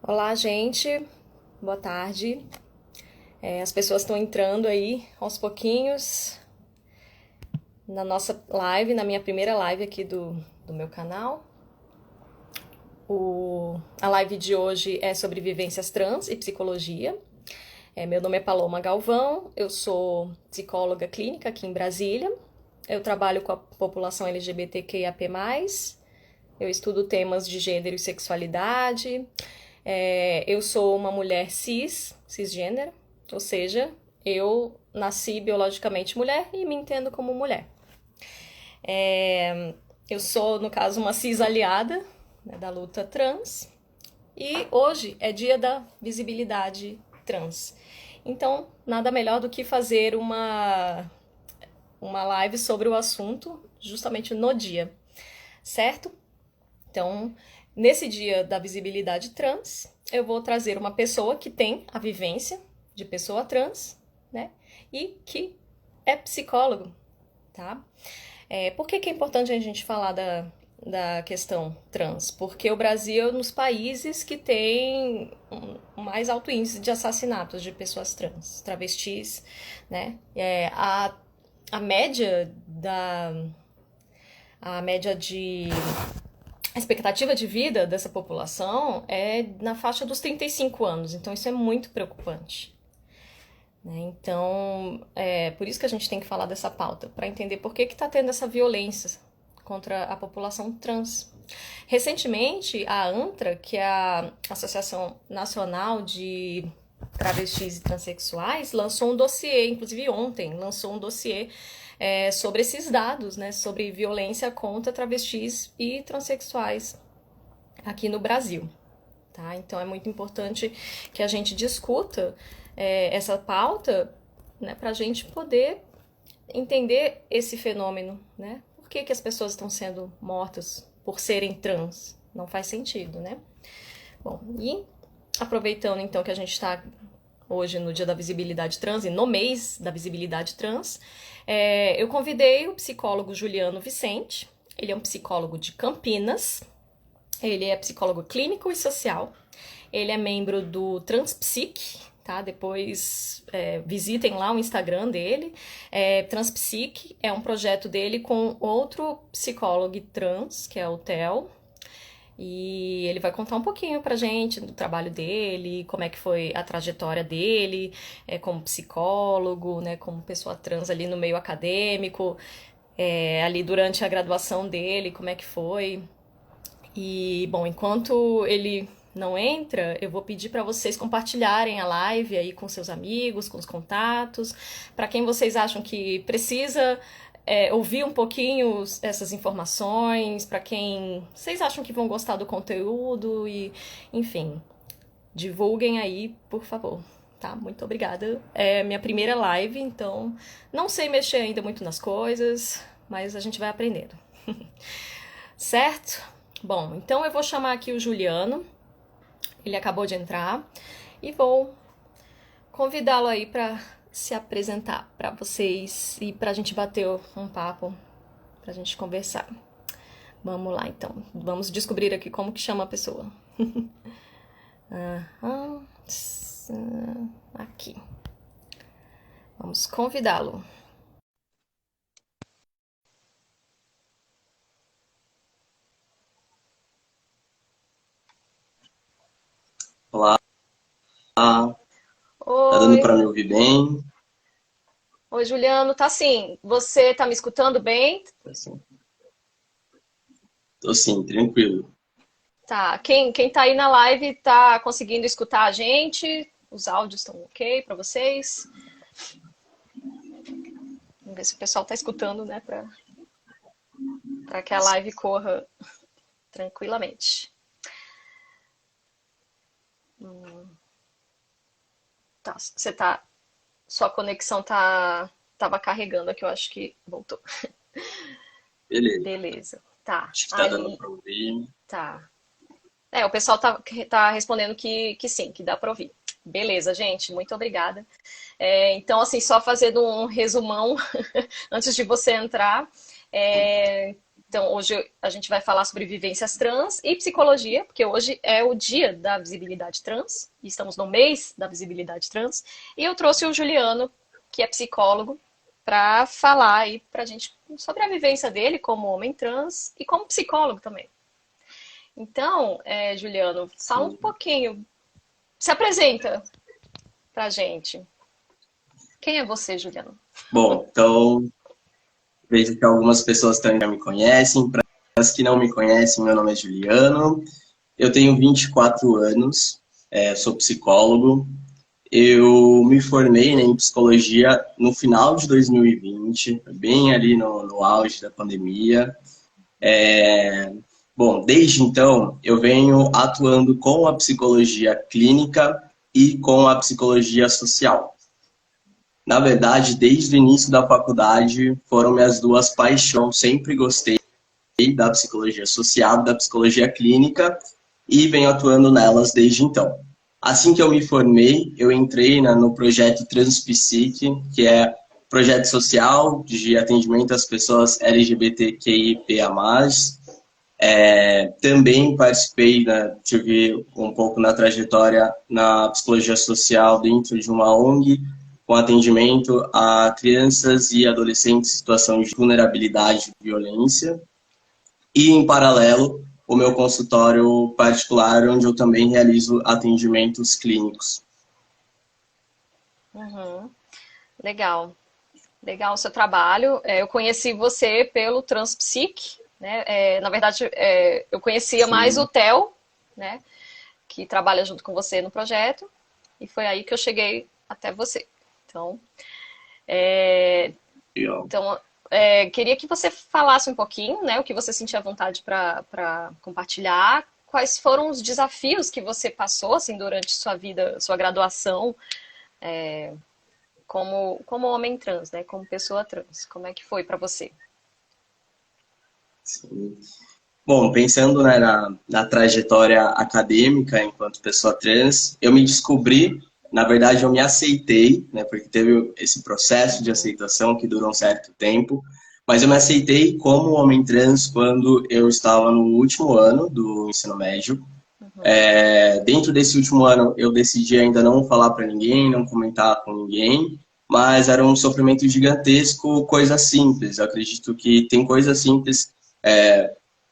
Olá, gente. Boa tarde. As pessoas estão entrando aí aos pouquinhos na nossa live, na minha primeira live aqui do meu canal. A live de hoje é sobre vivências trans e psicologia. Meu nome é Paloma Galvão, eu sou psicóloga clínica aqui em Brasília. Eu trabalho com a população LGBTQIAP+. Eu estudo temas de gênero e sexualidade. Eu sou uma mulher cisgênero, ou seja, eu nasci biologicamente mulher e me entendo como mulher. Eu sou, no caso, uma cis-aliada, né, da luta trans, e hoje é dia da visibilidade trans. Então, nada melhor do que fazer uma live sobre o assunto justamente no dia, certo? Então, nesse dia da visibilidade trans, eu vou trazer uma pessoa que tem a vivência de pessoa trans, né? E que é psicólogo, tá? Por que é importante a gente falar da questão trans? Porque o Brasil é um dos países que tem mais alto índice de assassinatos de pessoas trans, travestis, né? A média a média de a expectativa de vida dessa população é na faixa dos 35 anos, então isso é muito preocupante. Então, é por isso que a gente tem que falar dessa pauta, para entender por que está tendo essa violência contra a população trans. Recentemente, a ANTRA, que é a Associação Nacional de Travestis e Transsexuais, lançou um dossiê, inclusive ontem, lançou um dossiê sobre esses dados, né, sobre violência contra travestis e transexuais aqui no Brasil. Tá? Então é muito importante que a gente discuta essa pauta, né, para a gente poder entender esse fenômeno, né? Por que as pessoas estão sendo mortas por serem trans? Não faz sentido, né? Bom, e aproveitando então que a gente está hoje no Dia da Visibilidade Trans e no mês da Visibilidade Trans, eu convidei o psicólogo Juliano Vicente. Ele é um psicólogo de Campinas, ele é psicólogo clínico e social, ele é membro do Transpsic, tá? Depois visitem lá o Instagram dele. Transpsic é um projeto dele com outro psicólogo trans, que é o Theo, e ele vai contar um pouquinho pra gente do trabalho dele, como é que foi a trajetória dele, como psicólogo, né, como pessoa trans ali no meio acadêmico, ali durante a graduação dele, como é que foi. E, bom, enquanto ele não entra, eu vou pedir para vocês compartilharem a live aí com seus amigos, com os contatos, para quem vocês acham que precisa ouvir um pouquinho essas informações, para quem vocês acham que vão gostar do conteúdo e, enfim, divulguem aí, por favor. Tá? Muito obrigada. É minha primeira live, então não sei mexer ainda muito nas coisas, mas a gente vai aprendendo. Certo? Bom, então eu vou chamar aqui o Juliano, ele acabou de entrar, e vou convidá-lo aí para se apresentar para vocês e para a gente bater um papo, para a gente conversar. Vamos lá, então. Vamos descobrir aqui como que chama a pessoa. Aqui. Vamos convidá-lo. Olá, tá dando Oi. para me ouvir bem? Oi, Juliano. Tá sim. Você tá me escutando bem? Assim, tô sim, tranquilo. Tá. Quem tá aí na live tá conseguindo escutar a gente? Os áudios estão ok para vocês? Vamos ver se o pessoal tá escutando, né? Para que a live corra tranquilamente. Tá. Sua conexão tava carregando aqui, eu acho que voltou. Beleza, Beleza. Tá. acho que tá dando Aí, para ouvir. tá. O pessoal tá respondendo que sim, que dá para ouvir. Beleza, gente, muito obrigada. Então, assim, só fazendo um resumão antes de você entrar. Então, hoje a gente vai falar sobre vivências trans e psicologia, porque hoje é o dia da visibilidade trans, e estamos no mês da visibilidade trans. E eu trouxe o Juliano, que é psicólogo, para falar aí pra gente sobre a vivência dele como homem trans e como psicólogo também. Então, Juliano, fala um Sim. pouquinho, se apresenta pra gente. Quem é você, Juliano? Bom, então, vejo que algumas pessoas também já me conhecem. Para as que não me conhecem, meu nome é Juliano. Eu tenho 24 anos, sou psicólogo. Eu me formei, né, em psicologia no final de 2020, bem ali no auge da pandemia. Bom, desde então, eu venho atuando com a psicologia clínica e com a psicologia social. Na verdade, desde o início da faculdade, foram minhas duas paixões. Sempre gostei da psicologia social, da psicologia clínica e venho atuando nelas desde então. Assim que eu me formei, eu entrei no projeto Transpsique, que é projeto social de atendimento às pessoas LGBTQIA+. Também participei, né, tive um pouco na trajetória na psicologia social dentro de uma ONG, com atendimento a crianças e adolescentes em situação de vulnerabilidade e violência. E, em paralelo, o meu consultório particular, onde eu também realizo atendimentos clínicos. Uhum. Legal. Legal o seu trabalho. Eu conheci você pelo Transpsique, né? Na verdade, eu conhecia mais o Sim, Theo, né? Que trabalha junto com você no projeto, e foi aí que eu cheguei até você. Então, é, legal. então queria que você falasse um pouquinho, né? O que você sentia vontade para compartilhar. Quais foram os desafios que você passou assim durante sua vida, sua graduação, como homem trans, né? Como pessoa trans. Como é que foi para você? Sim. Bom, pensando, né, na trajetória acadêmica enquanto pessoa trans, eu me descobri, na verdade eu me aceitei, né, porque teve esse processo de Uhum, aceitação que durou um certo tempo, mas eu me aceitei como homem trans quando eu estava no último ano do ensino médio. uhum, Dentro desse último ano, eu decidi ainda não falar para ninguém, não comentar com ninguém, mas era um sofrimento gigantesco, coisa simples. Eu acredito que tem coisas simples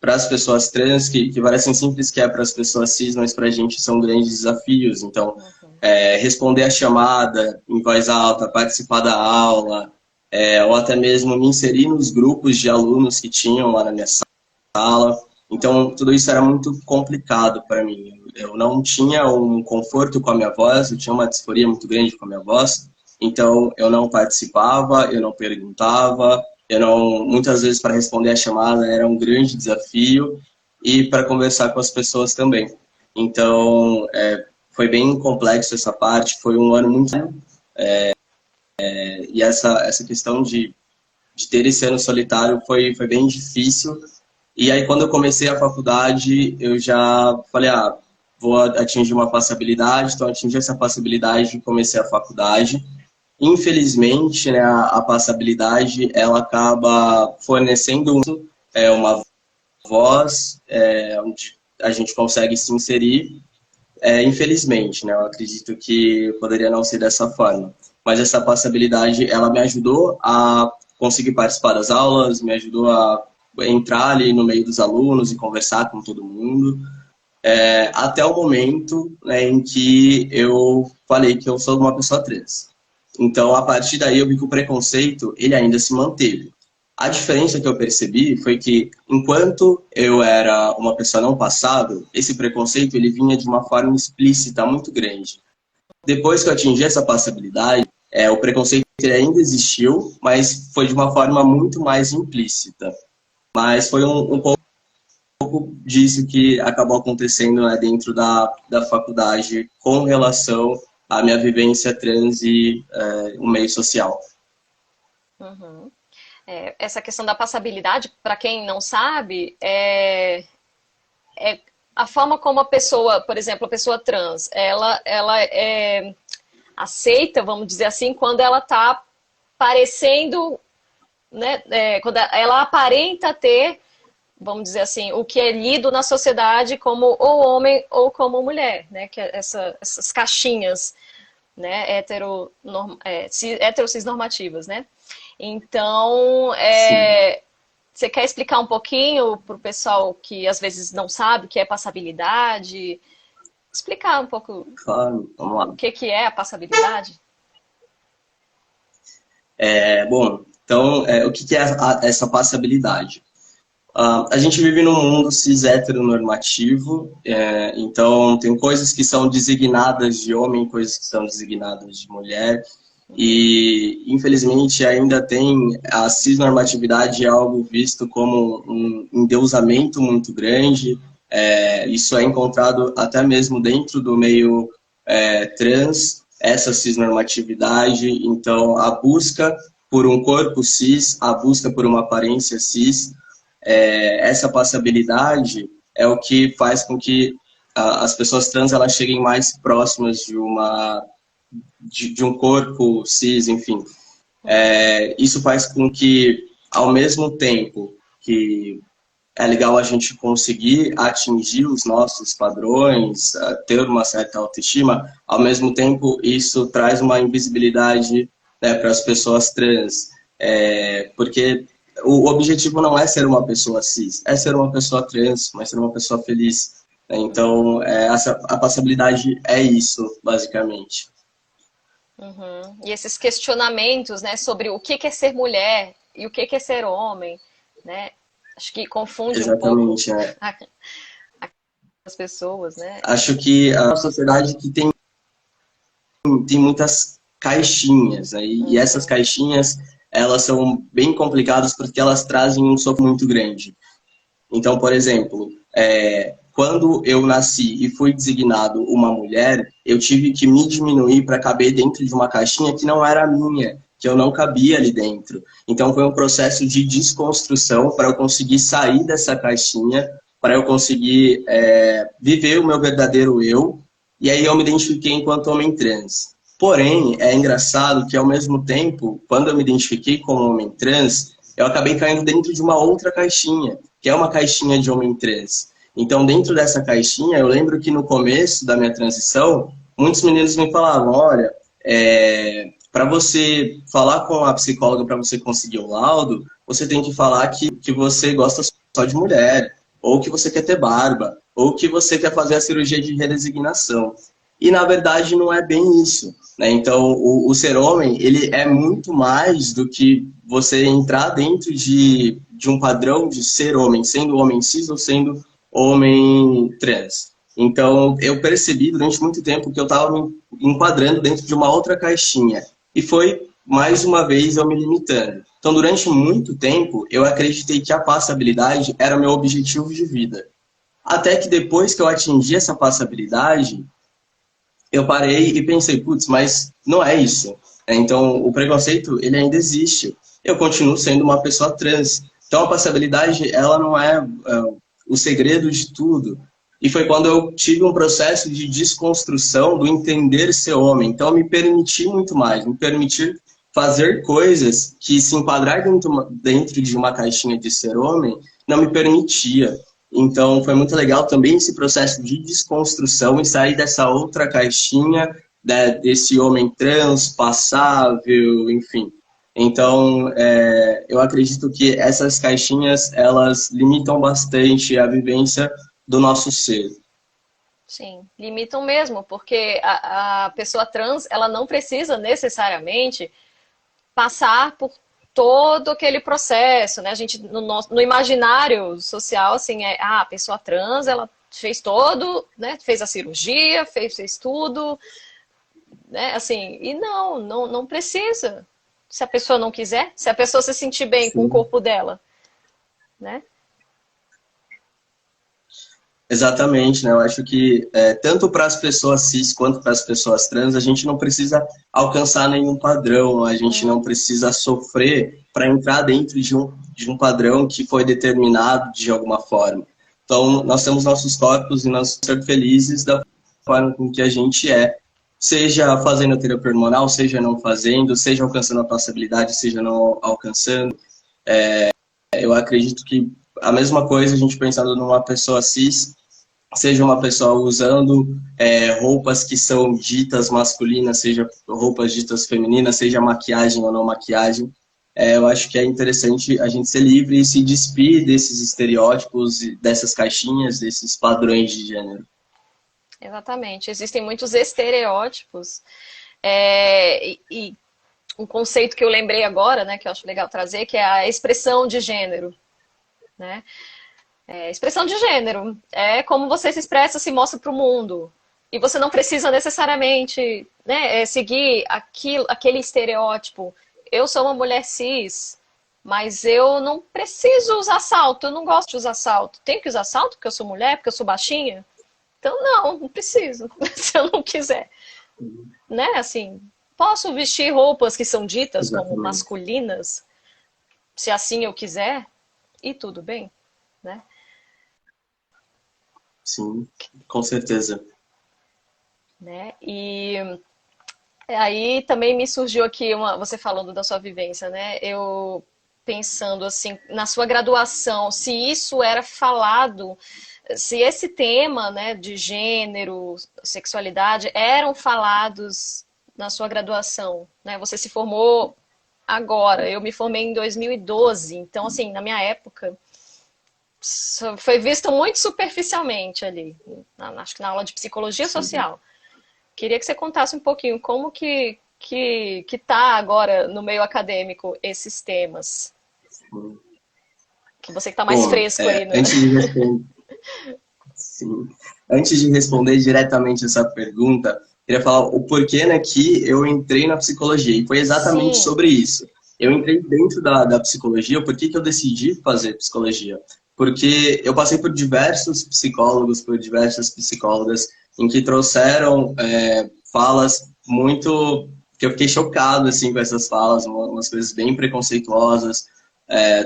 para as pessoas trans que parecem simples, que é para as pessoas cis, mas para a gente são grandes desafios. Então, uhum, responder a chamada em voz alta, participar da aula, ou até mesmo me inserir nos grupos de alunos que tinham lá na minha sala. Então, uhum, tudo isso era muito complicado para mim. Eu não tinha um conforto com a minha voz, eu tinha uma disforia muito grande com a minha voz. Então, eu não participava, eu não perguntava, eu não, muitas vezes para responder a chamada era um grande desafio e para conversar com as pessoas também. Então, foi bem complexo essa parte, foi um ano muito e essa questão de ter esse ano solitário foi bem difícil. E aí, quando eu comecei a faculdade, eu já falei, vou atingir uma passabilidade, então atingi essa passabilidade e comecei a faculdade. Infelizmente, né, a passabilidade, ela acaba fornecendo uma voz onde a gente consegue se inserir. Infelizmente, né, eu acredito que poderia não ser dessa forma. Mas essa passabilidade, ela me ajudou a conseguir participar das aulas, me ajudou a entrar ali no meio dos alunos e conversar com todo mundo, até o momento, né, em que eu falei que eu sou uma pessoa trans. Então, a partir daí, eu vi que o preconceito, ele ainda se manteve. A diferença que eu percebi foi que, enquanto eu era uma pessoa não passada, esse preconceito ele vinha de uma forma explícita muito grande. Depois que eu atingi essa passabilidade, o preconceito ele ainda existiu, mas foi de uma forma muito mais implícita. Mas foi um pouco disso que acabou acontecendo, né, dentro da faculdade com relação à minha vivência trans e o meio social. uhum. Essa questão da passabilidade, para quem não sabe, é a forma como a pessoa, por exemplo, a pessoa trans, ela é aceita, vamos dizer assim, quando ela está parecendo, né, quando ela aparenta ter vamos dizer assim, o que é lido na sociedade como ou homem ou como mulher, né? Que é essas caixinhas, né? Heterocisnormativas, né? Então, Sim, você quer explicar um pouquinho para o pessoal que às vezes não sabe o que é passabilidade? Explicar um pouco claro, vamos o lá. que é a passabilidade? Bom, então, o que que é essa passabilidade? A gente vive num mundo cis heteronormativo, então tem coisas que são designadas de homem, coisas que são designadas de mulher, e infelizmente ainda tem a cisnormatividade é algo visto como um endeusamento muito grande. Isso é encontrado até mesmo dentro do meio trans, essa cisnormatividade, então a busca por um corpo cis, a busca por uma aparência cis, essa passabilidade é o que faz com que as pessoas trans elas cheguem mais próximas de um corpo cis, enfim. Isso faz com que, ao mesmo tempo que é legal a gente conseguir atingir os nossos padrões, ter uma certa autoestima, ao mesmo tempo isso traz uma invisibilidade, né, para as pessoas trans, porque o objetivo não é ser uma pessoa cis, é ser uma pessoa trans, mas ser uma pessoa feliz, né? Então, a passabilidade é isso, basicamente. Uhum. E esses questionamentos, né, sobre o que é ser mulher e o que é ser homem, né? Acho que confunde um pouco Exatamente. Né? a- as pessoas, né? Acho que a sociedade que tem muitas caixinhas, né? E essas Uhum. caixinhas, elas são bem complicadas porque elas trazem um sopro muito grande. Então, por exemplo, quando eu nasci e fui designado uma mulher, eu tive que me diminuir para caber dentro de uma caixinha que não era minha, que eu não cabia ali dentro. Então, foi um processo de desconstrução para eu conseguir sair dessa caixinha, para eu conseguir viver o meu verdadeiro eu, e aí eu me identifiquei enquanto homem trans. Porém, é engraçado que, ao mesmo tempo, quando eu me identifiquei como homem trans, eu acabei caindo dentro de uma outra caixinha, que é uma caixinha de homem trans. Então, dentro dessa caixinha, eu lembro que no começo da minha transição, muitos meninos me falavam, olha, para você falar com a psicóloga, para você conseguir o laudo, você tem que falar que você gosta só de mulher, ou que você quer ter barba, ou que você quer fazer a cirurgia de redesignação. E, na verdade, não é bem isso. Né? Então, o ser homem, ele é muito mais do que você entrar dentro de um padrão de ser homem, sendo homem cis ou sendo homem trans. Então, eu percebi durante muito tempo que eu estava me enquadrando dentro de uma outra caixinha. E foi, mais uma vez, eu me limitando. Então, durante muito tempo, eu acreditei que a passabilidade era o meu objetivo de vida. Até que depois que eu atingi essa passabilidade, eu parei e pensei, putz, mas não é isso. Então, o preconceito, ele ainda existe. Eu continuo sendo uma pessoa trans. Então, a passabilidade, ela não é o segredo de tudo. E foi quando eu tive um processo de desconstrução do entender ser homem. Então, eu me permiti muito mais, me permitir fazer coisas que se enquadrar dentro de uma caixinha de ser homem não me permitia. Então, foi muito legal também esse processo de desconstrução e sair dessa outra caixinha, né, desse homem trans, passável, enfim. Então, eu acredito que essas caixinhas, elas limitam bastante a vivência do nosso ser. Sim, limitam mesmo, porque a pessoa trans, ela não precisa necessariamente passar por todo aquele processo, né? A gente, no imaginário social, assim, a pessoa trans, ela fez todo, né? Fez a cirurgia, fez tudo, né? Assim, e não precisa. Se a pessoa não quiser, se a pessoa se sentir bem com o Sim. corpo dela, né? Exatamente, né? Eu acho que tanto para as pessoas cis quanto para as pessoas trans, a gente não precisa alcançar nenhum padrão, a gente não precisa sofrer para entrar dentro de um padrão que foi determinado de alguma forma. Então, nós temos nossos corpos e nós ser felizes da forma com que a gente é, seja fazendo terapia hormonal, seja não fazendo, seja alcançando a passabilidade, seja não alcançando. Eu acredito que a mesma coisa a gente pensando numa pessoa cis, seja uma pessoa usando roupas que são ditas masculinas, seja roupas ditas femininas, seja maquiagem ou não maquiagem. Eu acho que é interessante a gente ser livre e se despir desses estereótipos, dessas caixinhas, desses padrões de gênero. Exatamente. Existem muitos estereótipos. E um conceito que eu lembrei agora, né, que eu acho legal trazer, que é a expressão de gênero, né? Expressão de gênero é como você se expressa, se mostra para o mundo. E você não precisa necessariamente, né, seguir aquele estereótipo. Eu sou uma mulher cis, mas eu não preciso usar salto, eu não gosto de usar salto. Tenho que usar salto porque eu sou mulher, porque eu sou baixinha? Então não preciso, se eu não quiser. Né, assim, posso vestir roupas que são ditas como masculinas, se assim eu quiser, e tudo bem, né? Sim, com certeza. Né? E aí também me surgiu aqui você falando da sua vivência, né? Eu pensando assim, na sua graduação, se isso era falado, se esse tema, né, de gênero, sexualidade, eram falados na sua graduação, né? Você se formou agora, eu me formei em 2012, então assim, na minha época foi visto muito superficialmente ali, acho que na aula de psicologia social. Queria que você contasse um pouquinho como que tá agora no meio acadêmico esses temas. Que você que tá mais fresco aí, né? Antes de responder diretamente essa pergunta, queria falar o porquê, né, que eu entrei na psicologia. E foi exatamente sobre isso. Eu entrei dentro da psicologia, por que eu decidi fazer psicologia? Porque eu passei por diversos psicólogos, por diversas psicólogas, em que trouxeram falas muito... que eu fiquei chocado assim, com essas falas, umas coisas bem preconceituosas,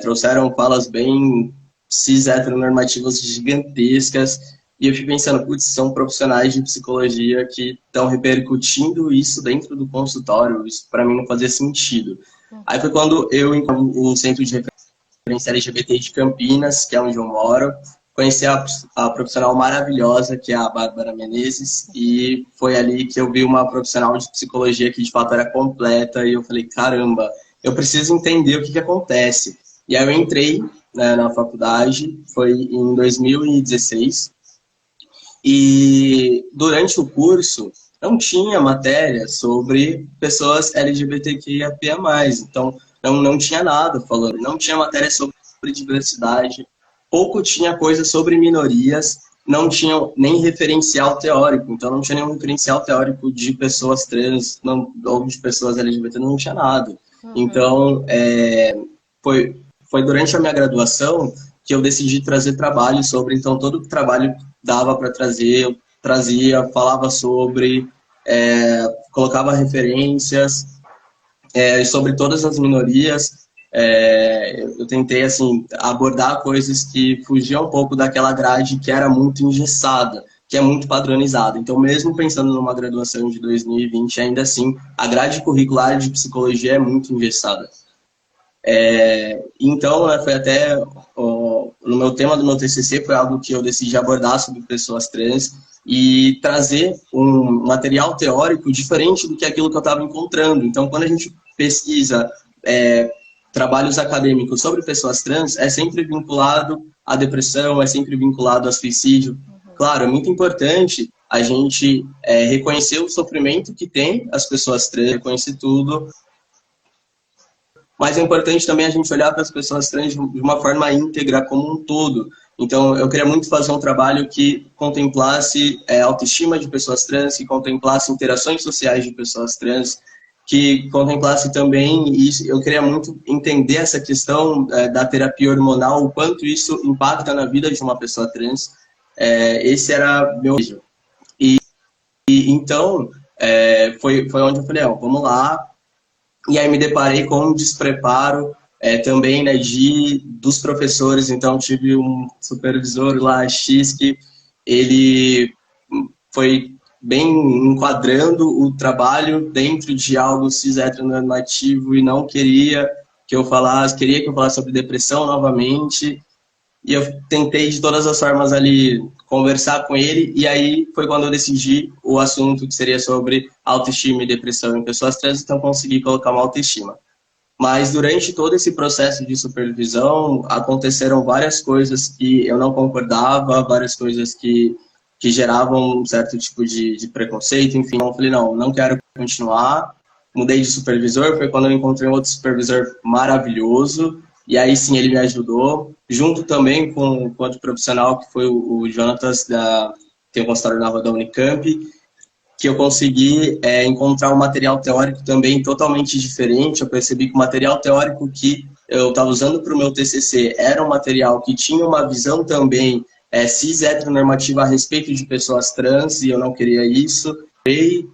trouxeram falas bem cis-heteronormativas gigantescas, e eu fico pensando, putz, são profissionais de psicologia que estão repercutindo isso dentro do consultório, isso para mim não fazia sentido. Aí foi quando eu encontrei o Centro de Referência LGBT de Campinas, que é onde eu moro, conheci a profissional maravilhosa, que é a Bárbara Menezes, e foi ali que eu vi uma profissional de psicologia que de fato era completa, e eu falei, caramba, eu preciso entender o que acontece. E aí eu entrei, né, na faculdade, foi em 2016, e durante o curso não tinha matéria sobre pessoas LGBTQIA+, então não tinha nada falando, não tinha matéria sobre diversidade, pouco tinha coisa sobre minorias, não tinha nem referencial teórico, então não tinha nenhum referencial teórico de pessoas trans ou de pessoas LGBT, não tinha nada. Então, foi durante a minha graduação que eu decidi trazer trabalho sobre, então todo o trabalho dava para trazer, eu trazia, falava sobre, colocava referências sobre todas as minorias. Eu tentei assim abordar coisas que fugiam um pouco daquela grade que era muito engessada, que é muito padronizada. Então, mesmo pensando numa graduação de 2020, ainda assim, a grade curricular de psicologia é muito engessada. Então, né, foi até no meu tema do meu TCC, foi algo que eu decidi abordar sobre pessoas trans e trazer um material teórico diferente do que aquilo que eu estava encontrando. Então, quando a gente pesquisa trabalhos acadêmicos sobre pessoas trans, é sempre vinculado à depressão, é sempre vinculado ao suicídio. Claro, é muito importante a gente reconhecer o sofrimento que tem as pessoas trans, reconhecer tudo, mas é importante também a gente olhar para as pessoas trans de uma forma íntegra, como um todo. Então, eu queria muito fazer um trabalho que contemplasse a autoestima de pessoas trans, que contemplasse interações sociais de pessoas trans, que contemplasse também isso. Eu queria muito entender essa questão da terapia hormonal, o quanto isso impacta na vida de uma pessoa trans. Esse era meu objetivo. Então, foi onde eu falei, vamos lá. E aí me deparei com um despreparo também, né, dos professores. Então, tive um supervisor lá, X, que ele foi bem enquadrando o trabalho dentro de algo cis-heteronormativo e não queria que eu falasse, queria que eu falasse sobre depressão novamente. e eu tentei de todas as formas ali conversar com ele, e aí foi quando eu decidi o assunto que seria sobre autoestima e depressão em pessoas trans, então consegui colocar uma autoestima. Mas durante todo esse processo de supervisão, aconteceram várias coisas que eu não concordava, várias coisas que geravam um certo tipo de preconceito, enfim. Eu falei, não, não quero continuar. Mudei de supervisor, foi quando eu encontrei um outro supervisor maravilhoso, e aí sim ele me ajudou, junto também com outro profissional, que foi o Jonatas, tem um consultório na Rua da Unicamp, que eu consegui encontrar um material teórico também totalmente diferente. Eu percebi que o material teórico que eu estava usando para o meu TCC era um material que tinha uma visão também cis heteronormativa a respeito de pessoas trans, e eu não queria isso. E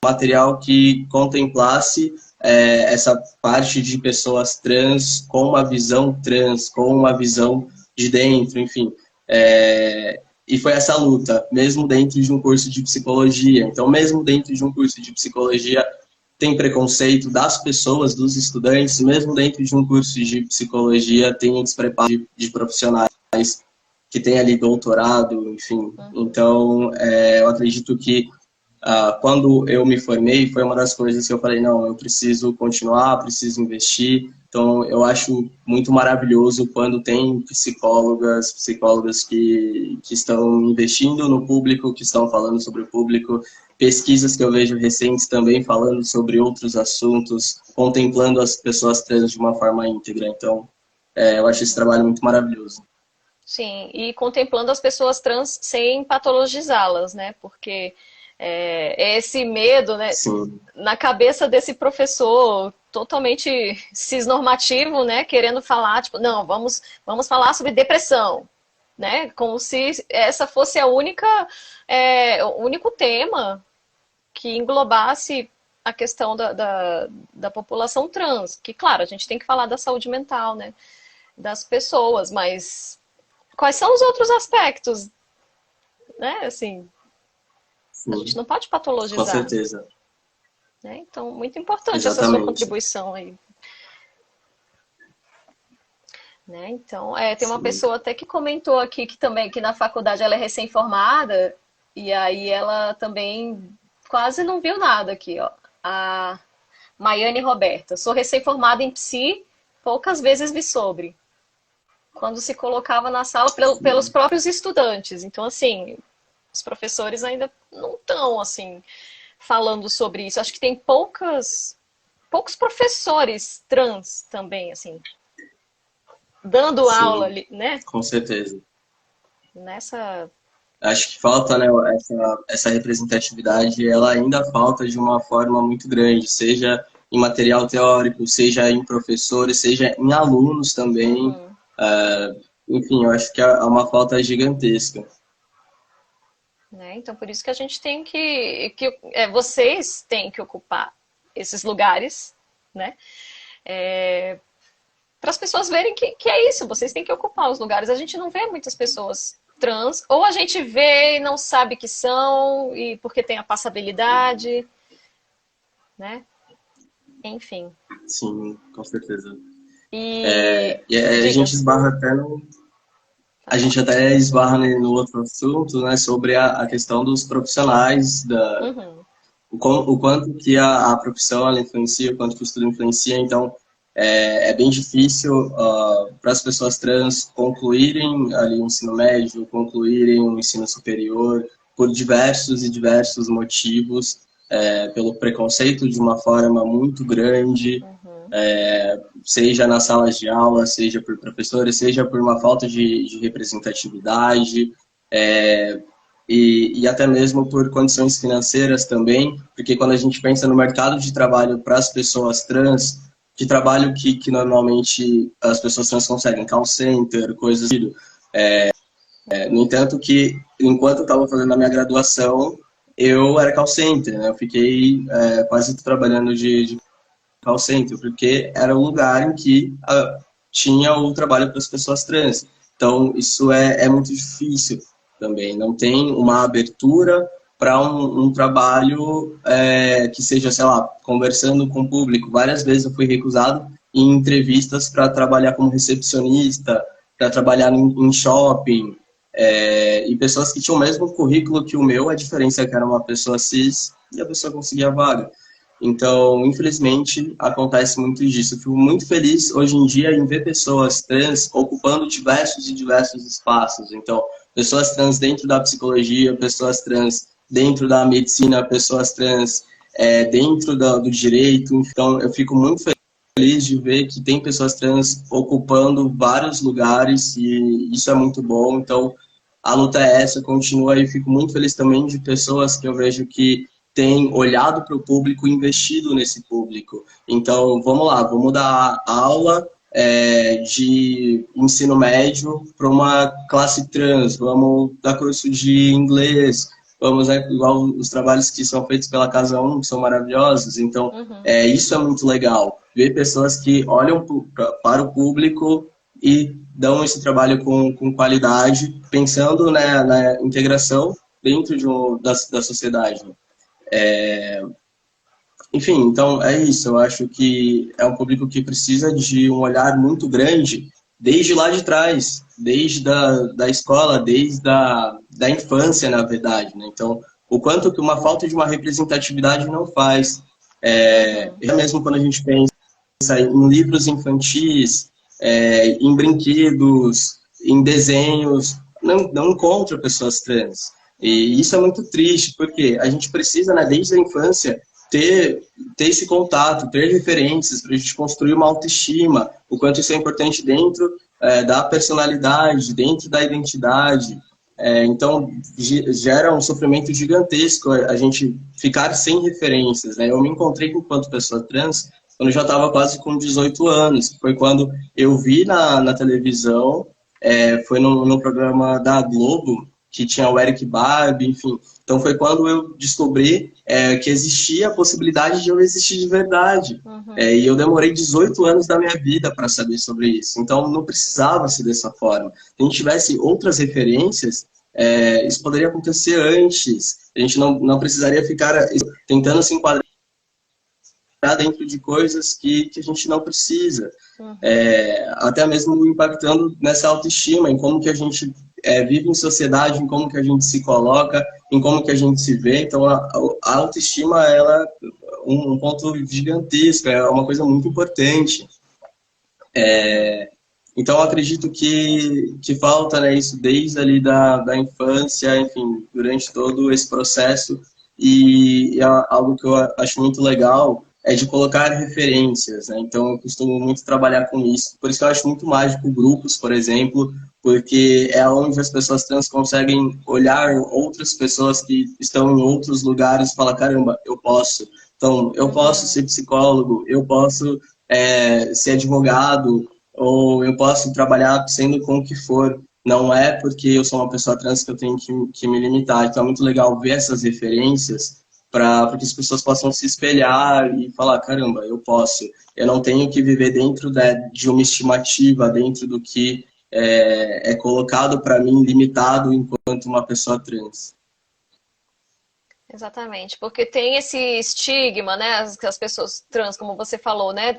material que contemplasse essa parte de pessoas trans com uma visão trans, com uma visão de dentro, enfim. E foi essa luta, mesmo dentro de um curso de psicologia. Então, mesmo dentro de um curso de psicologia, tem preconceito das pessoas, dos estudantes, mesmo dentro de um curso de psicologia, tem despreparo de profissionais que têm ali doutorado, enfim. Então, eu acredito que quando eu me formei, foi uma das coisas que eu falei, não, eu preciso continuar, preciso investir. Então, eu acho muito maravilhoso quando tem psicólogas que estão investindo no público, que estão falando sobre o público, pesquisas que eu vejo recentes também falando sobre outros assuntos, contemplando as pessoas trans de uma forma íntegra. Então, eu acho esse trabalho muito maravilhoso. Sim, e contemplando as pessoas trans sem patologizá-las, né? Porque esse medo, né? Sim. Na cabeça desse professor totalmente cisnormativo, né? Querendo falar, tipo, não, vamos falar sobre depressão, né? Como se essa fosse o único tema que englobasse a questão da população trans. Que, claro, a gente tem que falar da saúde mental, né? Das pessoas, mas quais são os outros aspectos, né? Assim, Sim. a gente não pode patologizar. Com certeza. Né? Então, muito importante Exatamente. essa sua contribuição aí. Né? Então, tem uma pessoa até que comentou aqui que também que na faculdade ela é recém-formada e aí ela também quase não viu nada aqui, ó. A Maiane Roberta. Sou recém-formada em psi, poucas vezes vi sobre. Quando se colocava na sala pelos próprios estudantes. Então, assim, os professores ainda não estão, assim, falando sobre isso. Acho que tem poucos professores trans também, assim, dando Sim, aula ali, né? Com certeza. Nessa... Acho que falta, né, essa representatividade, ela ainda falta de uma forma muito grande, seja em material teórico, seja em professores, seja em alunos também. Enfim, eu acho que é uma falta gigantesca. Né? Então, por isso que a gente tem vocês têm que ocupar esses lugares, né? Para as pessoas verem que é isso, vocês têm que ocupar os lugares. A gente não vê muitas pessoas trans, ou a gente vê e não sabe que são, e porque tem a passabilidade, né? Enfim. Sim, com certeza. E a gente esbarra até A gente até esbarra no outro assunto, né, sobre a questão dos profissionais, o quanto que a profissão ela influencia, o quanto que o estudo influencia. Então, é bem difícil para as pessoas trans concluírem ali o ensino médio, concluírem o ensino superior, por diversos e diversos motivos, pelo preconceito de uma forma muito grande, seja nas salas de aula, seja por professores, seja por uma falta de representatividade, e até mesmo por condições financeiras também, porque quando a gente pensa no mercado de trabalho para as pessoas trans, que trabalho que normalmente as pessoas trans conseguem, call center, coisas assim. No entanto, que enquanto eu estava fazendo a minha graduação, eu era call center, né? Eu fiquei quase trabalhando de call center, porque era o lugar em que tinha o trabalho para as pessoas trans. Então, isso é muito difícil também. Não tem uma abertura para um trabalho que seja, sei lá, conversando com o público. Várias vezes eu fui recusado em entrevistas para trabalhar como recepcionista, para trabalhar em shopping, e pessoas que tinham o mesmo currículo que o meu, a diferença é que era uma pessoa cis e a pessoa conseguia a vaga. Então, infelizmente, acontece muito disso. Eu fico muito feliz hoje em dia em ver pessoas trans ocupando diversos e diversos espaços. Então, pessoas trans dentro da psicologia, pessoas trans dentro da medicina, pessoas trans dentro do direito. Então, eu fico muito feliz de ver que tem pessoas trans ocupando vários lugares e isso é muito bom. Então, a luta é essa, continua e fico muito feliz também de pessoas que eu vejo que têm olhado para o público e investido nesse público. Então, vamos lá, vamos dar aula de ensino médio para uma classe trans, vamos dar curso de inglês, vamos, né, igual os trabalhos que são feitos pela Casa 1, que são maravilhosos. Então, isso é muito legal. Ver pessoas que olham para o público e dão esse trabalho com qualidade, pensando, né, na integração dentro da sociedade. Enfim, então é isso. Eu acho que é um público que precisa de um olhar muito grande desde lá de trás, desde da escola, desde da infância, na verdade. Né? Então, o quanto que uma falta de uma representatividade não faz. Mesmo quando a gente pensa em livros infantis, em brinquedos, em desenhos, não encontra pessoas trans. E isso é muito triste, porque a gente precisa, né, desde a infância, ter esse contato, ter referências para a gente construir uma autoestima, o quanto isso é importante dentro da personalidade, dentro da identidade. Então, gera um sofrimento gigantesco a gente ficar sem referências. Né? Eu me encontrei enquanto pessoa trans quando eu já estava quase com 18 anos. Foi quando eu vi na televisão, foi no programa da Globo, que tinha o Eric Barbie, enfim. Então foi quando eu descobri que existia a possibilidade de eu existir de verdade. E eu demorei 18 anos da minha vida para saber sobre isso. Então não precisava ser dessa forma. Se a gente tivesse outras referências, isso poderia acontecer antes. A gente não precisaria ficar tentando se enquadrar dentro de coisas que a gente não precisa. Até mesmo impactando nessa autoestima, em como que a gente vive em sociedade, em como que a gente se coloca, em como que a gente se vê. Então, a autoestima, ela é um ponto gigantesco, é uma coisa muito importante. Então, eu acredito que falta, né, isso desde ali da infância, enfim, durante todo esse processo. E algo que eu acho muito legal é de colocar referências, né? Então, eu costumo muito trabalhar com isso. Por isso que eu acho muito mágico grupos, por exemplo, porque é onde as pessoas trans conseguem olhar outras pessoas que estão em outros lugares e falar, caramba, eu posso. Então, eu posso ser psicólogo, eu posso ser advogado, ou eu posso trabalhar sendo com o que for. Não é porque eu sou uma pessoa trans que eu tenho que me limitar. Então é muito legal ver essas referências para que as pessoas possam se espelhar e falar, caramba, eu posso. Eu não tenho que viver dentro de uma estimativa, dentro do que é colocado para mim, limitado enquanto uma pessoa trans. Exatamente, porque tem esse estigma, né? As pessoas trans, como você falou, né?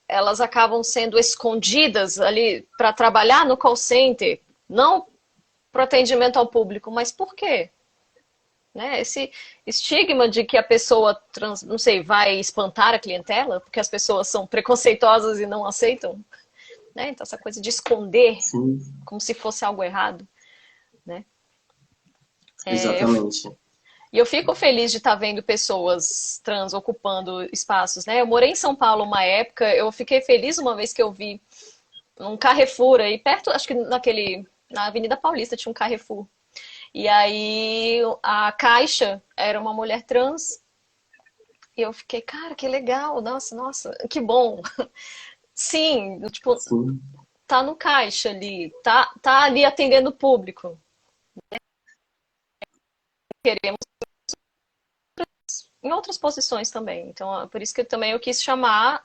Elas acabam sendo escondidas ali para trabalhar no call center, não para atendimento ao público, mas por quê? Né? Esse estigma de que a pessoa trans, não sei, vai espantar a clientela, porque as pessoas são preconceituosas e não aceitam, né? Então essa coisa de esconder Sim, como se fosse algo errado, né? exatamente. E eu fico feliz de estar vendo pessoas trans ocupando espaços, né? Eu morei em São Paulo uma época, eu fiquei feliz uma vez que eu vi um Carrefour aí perto, acho que na Avenida Paulista tinha um Carrefour. E aí a caixa era uma mulher trans. E eu fiquei, cara, que legal, nossa, que bom. Sim, tipo, Sim, tá no caixa ali, tá ali atendendo o público. Queremos em outras posições também. Então, por isso que também eu quis chamar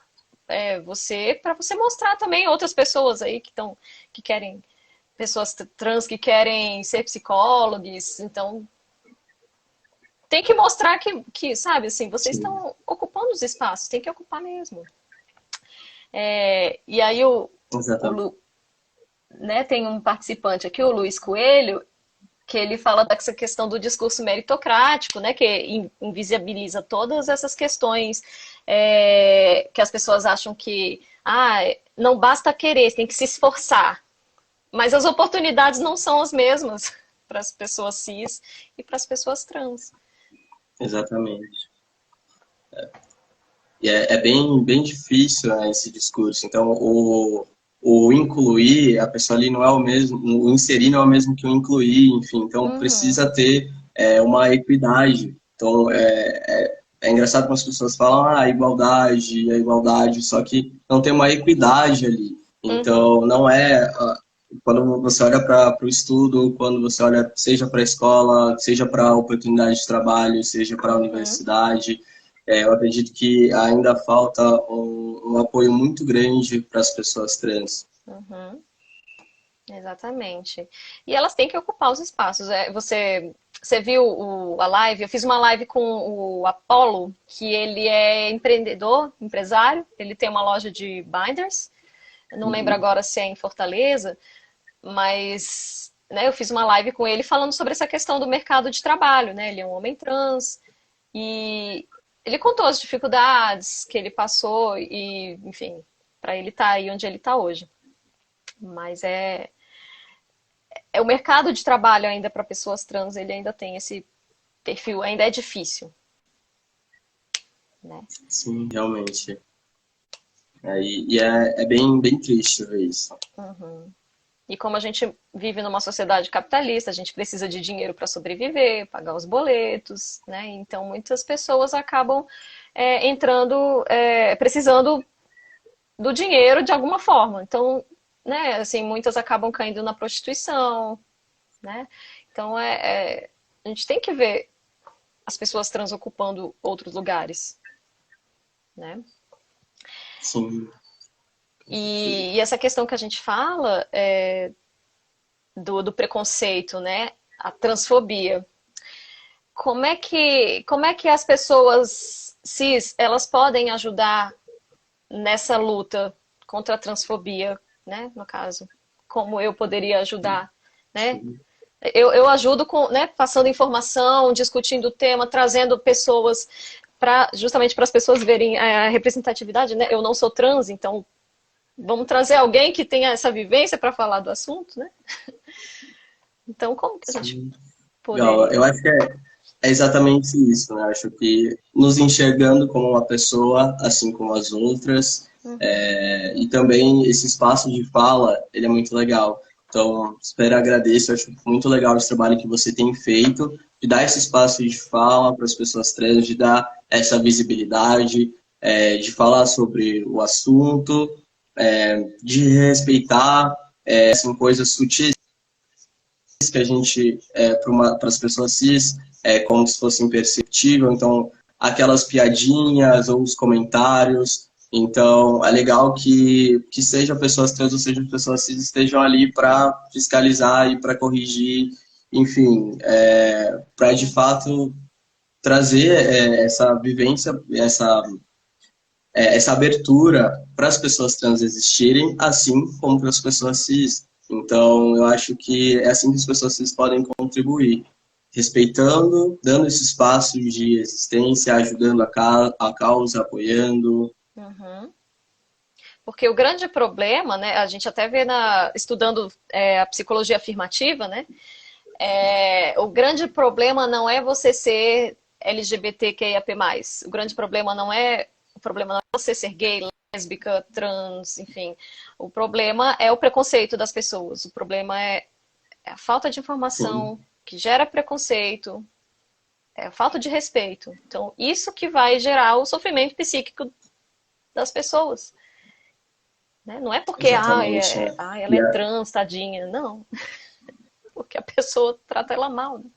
você para você mostrar também outras pessoas aí que querem pessoas trans que querem ser psicólogos. Então, tem que mostrar que sabe, assim, vocês sim. estão ocupando os espaços, tem que ocupar mesmo. E aí o, Exatamente. Lu, né, tem um participante aqui, o Luiz Coelho, que ele fala dessa questão do discurso meritocrático, né, que invisibiliza todas essas questões que as pessoas acham que não basta querer, tem que se esforçar. Mas as oportunidades não são as mesmas para as pessoas cis e para as pessoas trans. Exatamente. E é bem, bem difícil, né, esse discurso. Então, o incluir, a pessoa ali não é o mesmo, o inserir não é o mesmo que o incluir, enfim. Então, precisa ter uma equidade. Então, é engraçado quando as pessoas falam a igualdade, só que não tem uma equidade ali. Então, não é... Quando você olha para o estudo, quando você olha, seja para a escola, seja para a oportunidade de trabalho, seja para a universidade, eu acredito que ainda falta um apoio muito grande para as pessoas trans. Exatamente. E elas têm que ocupar os espaços. Você viu a live? Eu fiz uma live com o Apollo, que ele é empreendedor, empresário. Ele tem uma loja de binders. Não lembro agora se é em Fortaleza, mas né, eu fiz uma live com ele falando sobre essa questão do mercado de trabalho, né? Ele é um homem trans e ele contou as dificuldades que ele passou e, enfim, para ele estar aí onde ele está hoje. Mas o mercado de trabalho ainda para pessoas trans, ele ainda tem esse perfil, ainda é difícil. Né? Sim, realmente. É bem, bem triste ver isso. E como a gente vive numa sociedade capitalista, a gente precisa de dinheiro para sobreviver, pagar os boletos, né? Então muitas pessoas acabam precisando do dinheiro de alguma forma. Então, né, assim, muitas acabam caindo na prostituição, né? Então a gente tem que ver as pessoas trans ocupando outros lugares, né? Sim. E essa questão que a gente fala do preconceito, né? A transfobia. Como é que as pessoas cis, elas podem ajudar nessa luta contra a transfobia, né? No caso, como eu poderia ajudar, né? Eu ajudo né, passando informação, discutindo o tema, trazendo pessoas justamente para as pessoas verem a representatividade, né? Eu não sou trans, então vamos trazer alguém que tenha essa vivência para falar do assunto, né? Então, como que a gente poderia? Eu acho que é exatamente isso, né? Eu acho que nos enxergando como uma pessoa, assim como as outras, e também esse espaço de fala, ele é muito legal. Então, espero agradeço, eu acho muito legal esse trabalho que você tem feito, de dar esse espaço de fala para as pessoas trans, de dar essa visibilidade, de falar sobre o assunto, de respeitar assim, coisas sutis que a gente, para as pessoas cis, como se fosse imperceptível. Então, aquelas piadinhas ou os comentários. Então, é legal que seja pessoas trans ou seja pessoas cis estejam ali para fiscalizar e para corrigir, enfim, para de fato trazer essa vivência, essa abertura para as pessoas trans existirem, assim como para as pessoas cis. Então, eu acho que é assim que as pessoas cis podem contribuir, respeitando, dando esse espaço de existência, ajudando a causa, apoiando. Porque o grande problema, né, a gente até vê estudando a psicologia afirmativa, né, o grande problema não é você ser LGBTQIAP+. O grande problema não é você ser gay, lésbica, trans, enfim. O problema é o preconceito das pessoas. O problema é a falta de informação que gera preconceito, é a falta de respeito. Então, isso que vai gerar o sofrimento psíquico das pessoas. Né? Não é porque ela é trans, tadinha. Não. Porque a pessoa trata ela mal. Né?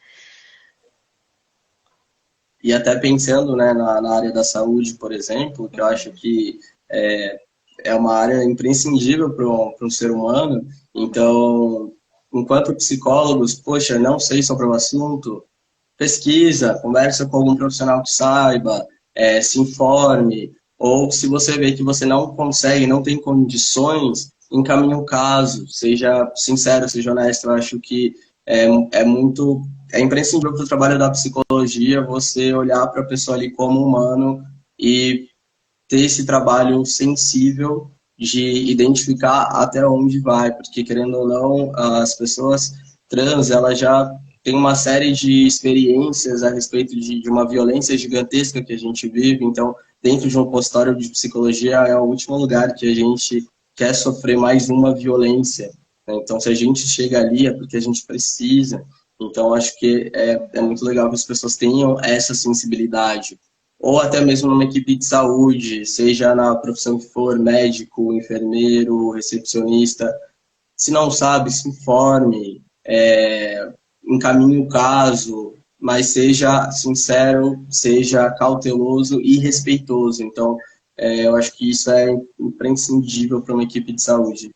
E até pensando, né, na área da saúde, por exemplo, que eu acho que é uma área imprescindível para um ser humano. Então, enquanto psicólogos, poxa, não sei sobre o assunto, pesquisa, conversa com algum profissional que saiba, se informe, ou se você vê que você não consegue, não tem condições, encaminhe o caso, seja sincero, seja honesto. Eu acho que é imprescindível para o trabalho da psicologia você olhar para a pessoa ali como humano e ter esse trabalho sensível de identificar até onde vai, porque querendo ou não, as pessoas trans, elas já têm uma série de experiências a respeito de uma violência gigantesca que a gente vive, então dentro de um consultório de psicologia é o último lugar que a gente quer sofrer mais uma violência, né? Então se a gente chega ali é porque a gente precisa, então acho que é muito legal que as pessoas tenham essa sensibilidade, ou até mesmo numa equipe de saúde, seja na profissão que for, médico, enfermeiro, recepcionista. Se não sabe, se informe, encaminhe o caso, mas seja sincero, seja cauteloso e respeitoso. Então, eu acho que isso é imprescindível para uma equipe de saúde.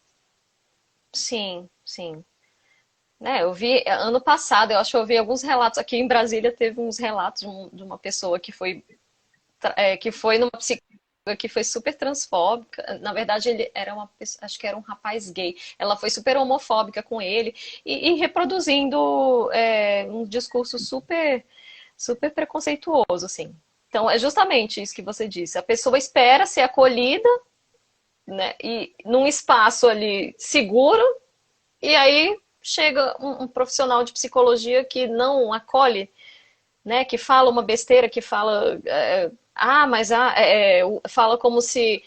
Sim, sim. Né, eu vi ano passado, eu acho que eu vi alguns relatos aqui em Brasília, teve uns relatos de uma pessoa que foi numa psicóloga que foi super transfóbica. Na verdade, ele era uma pessoa, acho que era um rapaz gay. Ela foi super homofóbica com ele e reproduzindo um discurso super preconceituoso, assim. Então, é justamente isso que você disse. A pessoa espera ser acolhida, né, e num espaço ali seguro, e aí chega um profissional de psicologia que não acolhe, né, que fala uma besteira, que fala, fala como se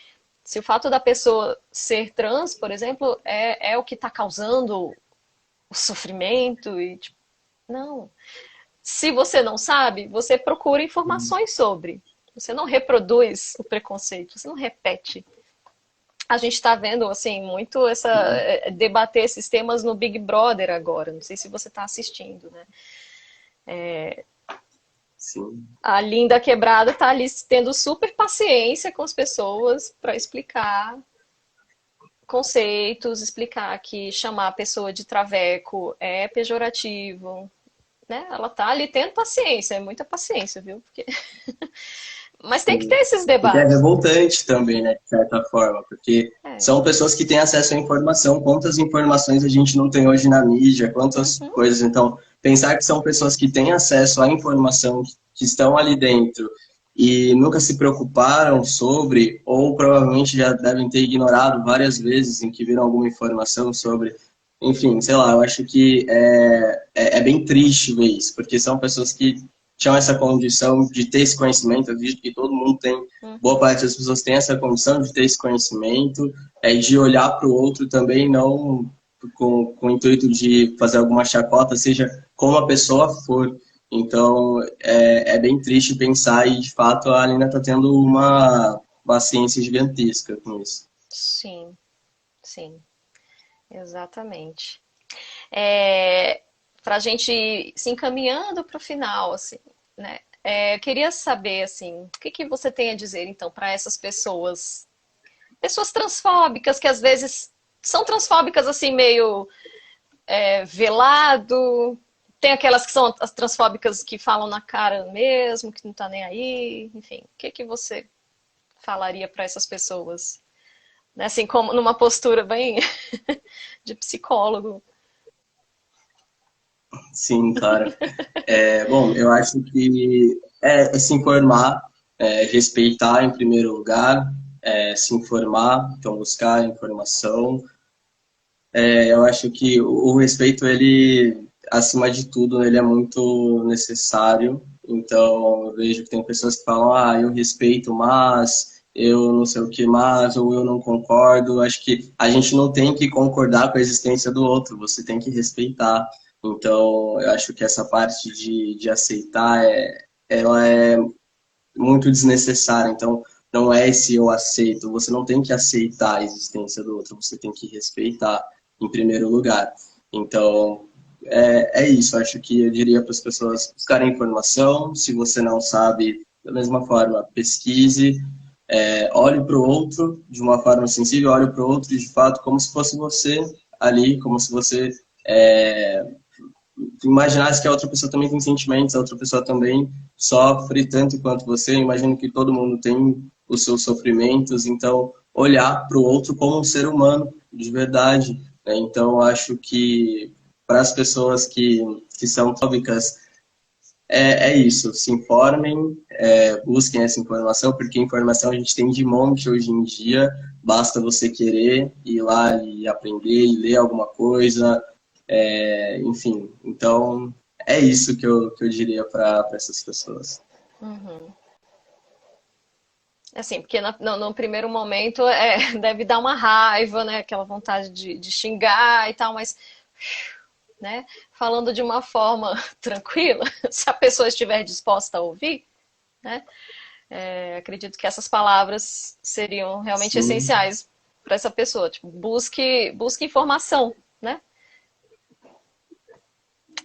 o fato da pessoa ser trans, por exemplo, é o que está causando o sofrimento e tipo, não. Se você não sabe, você procura informações sobre. Você não reproduz o preconceito, você não repete. A gente está vendo assim muito debater esses temas no Big Brother agora. Não sei se você está assistindo, né? Sim. A Linda Quebrada está ali tendo super paciência com as pessoas para explicar conceitos, explicar que chamar a pessoa de traveco é pejorativo, né? Ela está ali tendo paciência, é muita paciência, viu? Mas tem que ter Sim. esses E é debates. revoltante também, né, de certa forma, porque É. são pessoas que têm acesso à informação. Quantas informações a gente não tem hoje na mídia, quantas Uhum. coisas. Então, pensar que são pessoas que têm acesso à informação, que estão ali dentro e nunca se preocuparam sobre, ou provavelmente já devem ter ignorado várias vezes em que viram alguma informação sobre. Enfim, sei lá, eu acho que é bem triste ver isso, porque são pessoas que tinham essa condição de ter esse conhecimento. Eu acredito que todo mundo tem, boa Uhum. parte das pessoas tem essa condição de ter esse conhecimento, de olhar para o outro também, não com o intuito de fazer alguma chacota, seja como a pessoa for. Então, é bem triste pensar e, de fato, a Alina está tendo uma ciência gigantesca com isso. Sim, sim, exatamente. É, para a gente ir se encaminhando para o final, assim, né? Eu queria saber, assim, o que que você tem a dizer, então, para essas pessoas transfóbicas, que às vezes são transfóbicas, assim, meio velado, tem aquelas que são as transfóbicas que falam na cara mesmo, que não tá nem aí, enfim, o que que você falaria para essas pessoas? Né? Assim, como numa postura bem de psicólogo. Sim, claro. Bom, eu acho que é se informar, respeitar em primeiro lugar, se informar, então buscar informação. Eu acho que o respeito, ele, acima de tudo, ele é muito necessário. Então, eu vejo que tem pessoas que falam, eu respeito, mas eu não sei o que mais, ou eu não concordo. Acho que a gente não tem que concordar com a existência do outro, você tem que respeitar. Então, eu acho que essa parte de aceitar, ela é muito desnecessária. Então, não é esse eu aceito. Você não tem que aceitar a existência do outro, você tem que respeitar em primeiro lugar. Então, é isso. Acho que eu diria para as pessoas buscarem informação. Se você não sabe, da mesma forma, pesquise. Olhe para o outro de uma forma sensível, olhe para o outro de fato como se fosse você ali, como se você imaginasse que a outra pessoa também tem sentimentos, a outra pessoa também sofre tanto quanto você. Eu imagino que todo mundo tem os seus sofrimentos, então olhar para o outro como um ser humano de verdade, né? Então eu acho que para as pessoas que são fóbicas, é isso, se informem, busquem essa informação, porque informação a gente tem de monte hoje em dia, basta você querer ir lá e aprender e ler alguma coisa, enfim. Então, é isso que eu diria para essas pessoas. Uhum. Assim, porque no primeiro momento deve dar uma raiva, né? Aquela vontade de xingar e tal, mas, né? Falando de uma forma tranquila, se a pessoa estiver disposta a ouvir, né? Acredito que essas palavras seriam realmente Sim, essenciais para essa pessoa. Tipo, busque informação, né?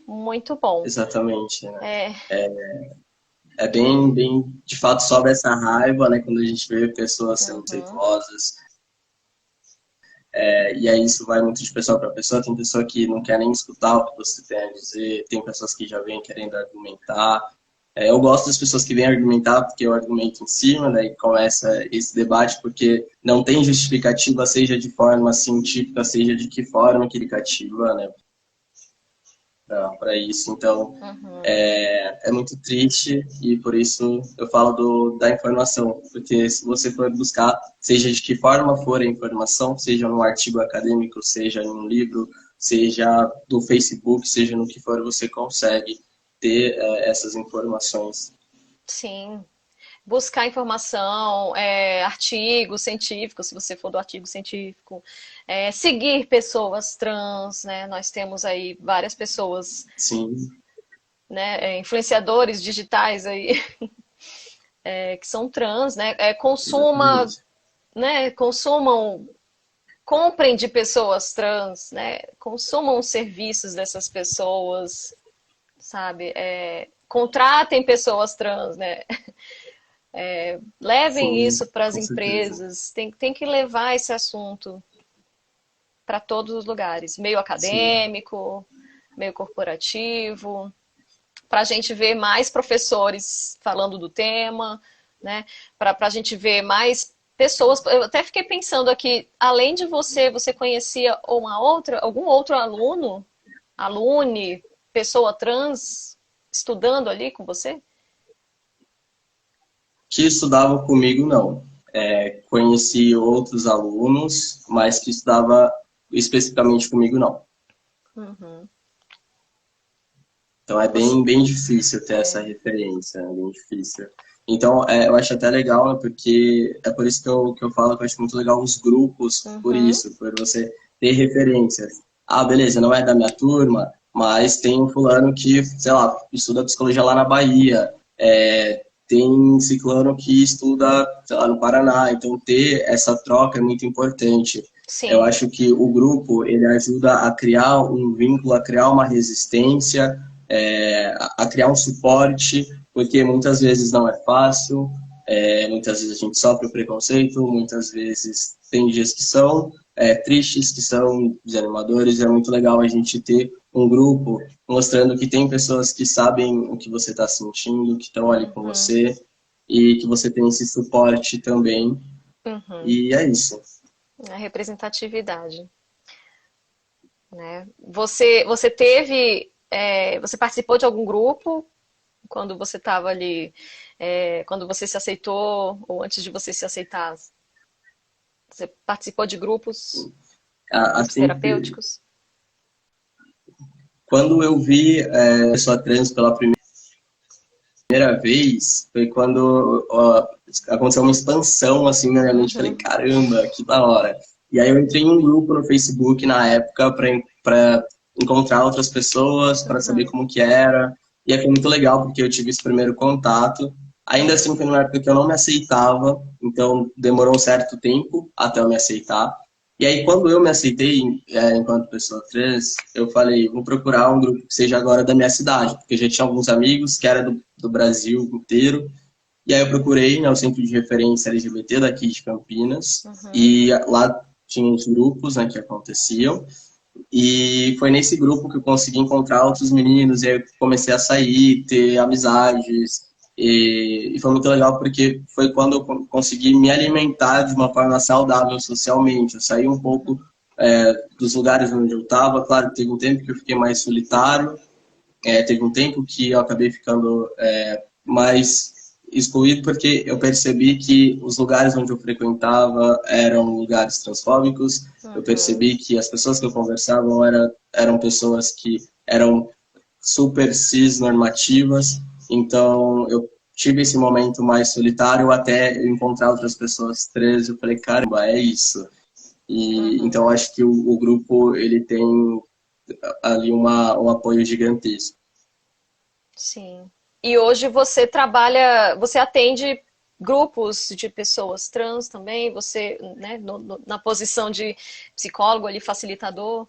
Muito bom. exatamente, né? É, É bem, de fato, sobe essa raiva, né, quando a gente vê pessoas sendo uhum, teimosas. E aí isso vai muito de pessoa para pessoa. Tem pessoa que não quer nem escutar o que você tem a dizer, tem pessoas que já vêm querendo argumentar. Eu gosto das pessoas que vêm argumentar porque eu argumento em cima, daí começa esse debate, porque não tem justificativa, seja de forma científica, seja de que forma que ele cativa, né, para isso. Então, uhum. é muito triste e por isso eu falo da informação, porque se você for buscar, seja de que forma for a informação, seja num artigo acadêmico, seja em um livro, seja do Facebook, seja no que for, você consegue ter essas informações. Sim. Buscar informação, artigos científicos, se você for do artigo científico, seguir pessoas trans, né? Nós temos aí várias pessoas, Sim, né, influenciadores digitais aí que são trans, né? exatamente. Consumam, comprem de pessoas trans, né? Consumam os serviços dessas pessoas, sabe? Contratem pessoas trans, né? Levem Sim, isso para as com certeza. empresas, tem que levar esse assunto para todos os lugares, meio Sim, acadêmico, meio corporativo, para a gente ver mais professores falando do tema, né? Para a gente ver mais pessoas. Eu até fiquei pensando aqui, além de você conhecia algum outro aluno, alune, pessoa trans estudando ali com você? que estudavam comigo, não. Conheci outros alunos, mas que estudava especificamente comigo, não. Uhum. Então é Você, bem difícil ter essa referência, é bem difícil. Então eu acho até legal, né, porque é por isso que eu falo que eu acho muito legal os grupos, por uhum, isso, por você ter referências. Ah, beleza, não é da minha turma, mas tem um fulano que, sei lá, estuda psicologia lá na Bahia, tem ciclano que estuda, sei lá, no Paraná, então ter essa troca é muito importante. Eu sim. acho que o grupo, ele ajuda a criar um vínculo, a criar uma resistência, a criar um suporte, porque muitas vezes não é fácil, muitas vezes a gente sofre o preconceito, muitas vezes tem dias que são tristes, que são desanimadores, é muito legal a gente ter um grupo mostrando que tem pessoas que sabem o que você está sentindo, que estão ali com Uhum, você e que você tem esse suporte também, uhum. e é isso. A representatividade, né? Você participou de algum grupo quando você estava ali, quando você se aceitou ou antes de você se aceitar? Você participou de grupos Assim que terapêuticos? quando eu vi pessoa trans pela primeira vez, foi quando aconteceu uma expansão assim na minha mente. Falei, Uhum, caramba, que da hora. E aí eu entrei em um grupo no Facebook na época para encontrar outras pessoas, para saber uhum, como que era. E aí foi muito legal porque eu tive esse primeiro contato. Ainda assim, foi numa época que eu não me aceitava, então demorou um certo tempo até eu me aceitar. E aí, quando eu me aceitei enquanto pessoa trans, eu falei, vou procurar um grupo que seja agora da minha cidade, porque eu já tinha alguns amigos que era do Brasil inteiro. E aí eu procurei, né, o Centro de Referência LGBT daqui de Campinas, uhum, e lá tinha os grupos, né, que aconteciam. E foi nesse grupo que eu consegui encontrar outros meninos, e aí eu comecei a sair, ter amizades, E foi muito legal porque foi quando eu consegui me alimentar de uma forma saudável socialmente. Eu saí um pouco dos lugares onde eu estava. Claro, teve um tempo que eu fiquei mais solitário, teve um tempo que eu acabei ficando mais excluído porque eu percebi que os lugares onde eu frequentava eram lugares transfóbicos. Eu Uhum. percebi que as pessoas que eu conversava eram pessoas que eram super cis normativas. Então eu tive esse momento mais solitário até eu encontrar outras pessoas trans. Eu falei, caramba, é isso. E então Uhum. acho que o grupo ele tem ali um apoio gigantesco. Sim. E hoje você trabalha, você atende grupos de pessoas trans também, você, né, na posição de psicólogo ali, facilitador.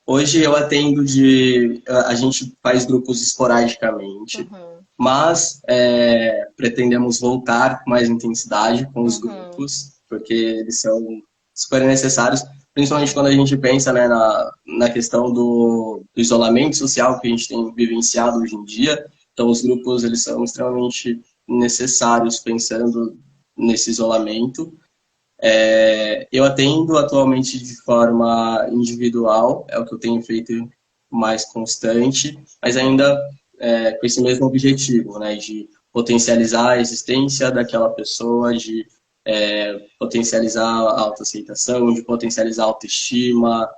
Hoje eu atendo de. A gente faz grupos esporadicamente, Uhum. mas pretendemos voltar com mais intensidade com os Uhum. grupos, porque eles são super necessários, principalmente quando a gente pensa, né, na questão do isolamento social que a gente tem vivenciado hoje em dia. Então, os grupos eles são extremamente necessários pensando nesse isolamento. Eu atendo atualmente de forma individual, é o que eu tenho feito mais constante, mas ainda com esse mesmo objetivo, né, de potencializar a existência daquela pessoa, de potencializar a autoaceitação, de potencializar a autoestima,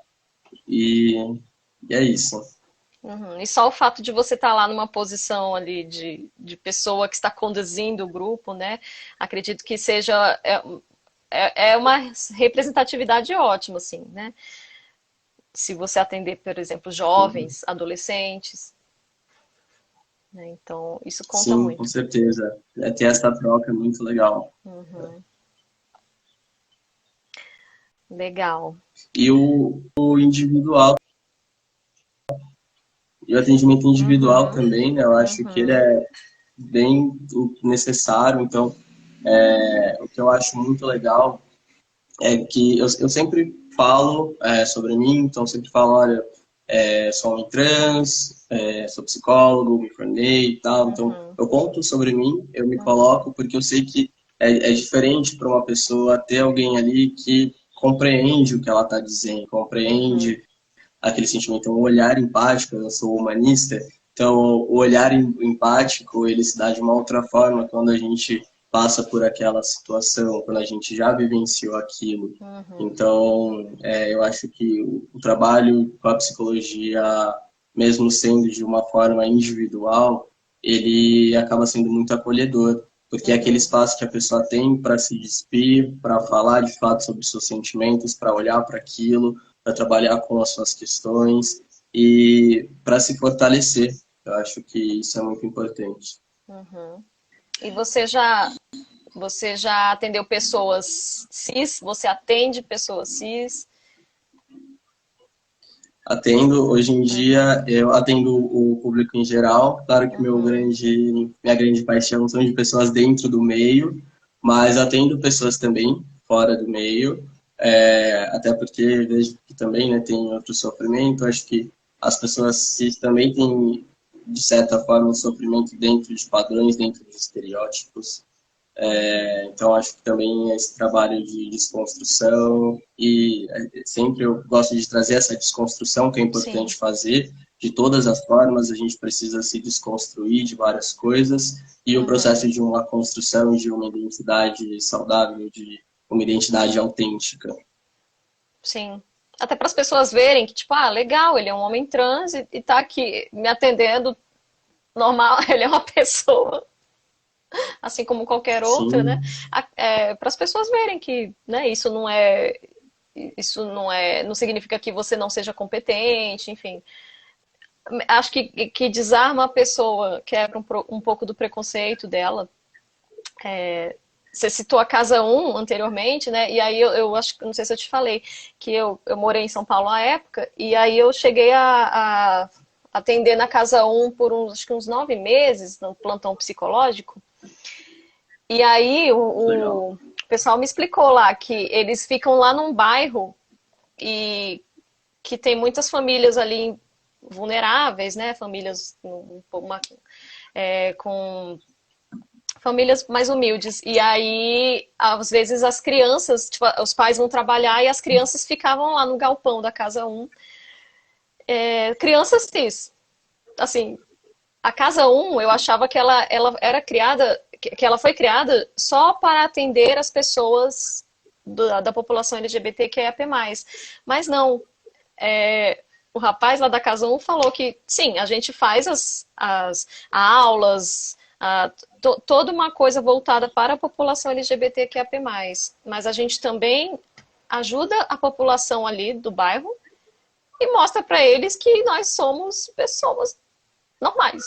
e, e é isso. Uhum. E só o fato de você estar lá numa posição ali de pessoa que está conduzindo o grupo, né? Acredito que seja é uma representatividade ótima, assim, né? Se você atender, por exemplo, Sim, jovens, adolescentes, né? Então, isso conta sim, com muito. certeza. Ter essa troca é muito legal. Uhum. Legal. E o individual. E o atendimento individual Uhum. também, né? Eu acho que ele Uhum. é bem necessário. Então, o que eu acho muito legal é que eu sempre falo sobre mim, então sempre falo, olha, sou homem trans, sou psicólogo, me formei e tal. Então, Uhum. eu conto sobre mim, eu me Uhum. coloco, porque eu sei que é diferente para uma pessoa ter alguém ali que compreende o que ela está dizendo, Uhum. compreende aquele sentimento, um olhar empático, eu sou humanista, então o olhar empático ele se dá de uma outra forma quando a gente passa por aquela situação, quando a gente já vivenciou aquilo. Uhum. Então, eu acho que o trabalho com a psicologia, mesmo sendo de uma forma individual, ele acaba sendo muito acolhedor, porque é aquele Uhum. espaço que a pessoa tem para se despir, para falar de fato sobre seus sentimentos, para olhar para aquilo, para trabalhar com as suas questões e para se fortalecer. Eu acho que isso é muito importante. Uhum. E você já atendeu pessoas cis? Você atende pessoas cis? Atendo, hoje em Uhum. dia, eu atendo o público em geral. Claro que Uhum. minha grande paixão são de pessoas dentro do meio, mas atendo pessoas também fora do meio, até porque vejo que também, né, tem outro sofrimento. Acho que as pessoas cis também têm, de certa forma, um sofrimento dentro de padrões, dentro de estereótipos. Então, acho que também esse trabalho de desconstrução e sempre eu gosto de trazer essa desconstrução que é Sim. importante fazer de todas as formas, a gente precisa se desconstruir de várias coisas e o Uhum. processo de uma construção de uma identidade saudável, de uma identidade autêntica. Sim. Até para as pessoas verem que, tipo, ah, legal, ele é um homem trans e tá aqui me atendendo normal, ele é uma pessoa, assim como qualquer outra, né? Sim, Para as pessoas verem que, né, isso não significa que você não seja competente, enfim. Acho que desarma a pessoa, quebra um pouco do preconceito dela. Você citou a Casa um anteriormente, né? E aí eu acho, não sei se eu te falei, que eu morei em São Paulo à época, e aí eu cheguei a atender na Casa um por acho que uns 9 meses, no plantão psicológico. E aí legal. o pessoal me explicou lá que eles ficam lá num bairro e que tem muitas famílias ali vulneráveis, né? Famílias com famílias mais humildes. E aí, às vezes, as crianças, tipo, os pais vão trabalhar e as crianças ficavam lá no galpão da Casa 1. Crianças cis. Assim, a Casa 1, eu achava que ela era criada, que ela foi criada só para atender as pessoas da população LGBTQIAP+. Mas não. O rapaz lá da Casa 1 falou que, sim, a gente faz as aulas, toda uma coisa voltada para a população LGBTQIAP+. Mas a gente também ajuda a população ali do bairro e mostra para eles que nós somos pessoas normais.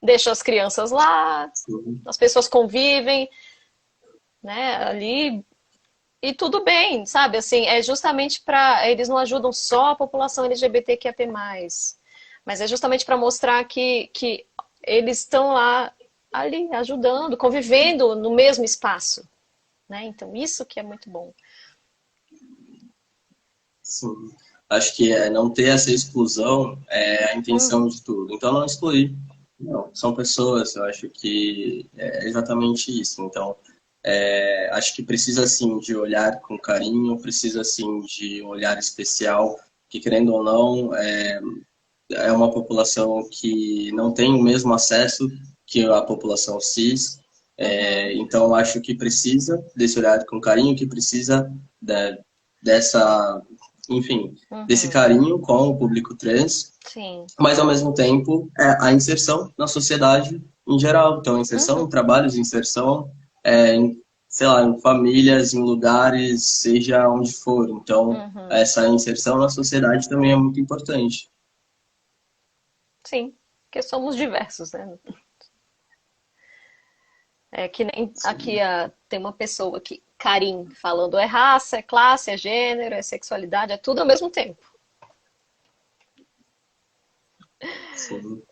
Deixa as crianças lá, as pessoas convivem, né, ali, e tudo bem, sabe? Assim, é justamente para eles não ajudam só a população LGBTQIAP+, mas é justamente para mostrar que eles estão lá, ali, ajudando, convivendo no mesmo espaço, né? Então, isso que é muito bom. Sim. Acho que não ter essa exclusão é a intenção de tudo. Então, não excluir. Não, são pessoas, eu acho que é exatamente isso. Então, acho que precisa, sim, de olhar com carinho, precisa, sim, de um olhar especial, que, querendo ou não, é uma população que não tem o mesmo acesso que a população cis. Então, acho que precisa desse olhar com carinho, que precisa dessa, enfim, desse carinho com o público trans. Sim. Mas, ao mesmo tempo, a inserção na sociedade em geral. Então, inserção em trabalhos, inserção sei lá, em famílias, em lugares, seja onde for. Então, essa inserção na sociedade também é muito importante. Sim, porque somos diversos, né? Que nem aqui tem uma pessoa aqui, Karim, falando é raça, é classe, é gênero, é sexualidade, é tudo ao mesmo tempo. Sim.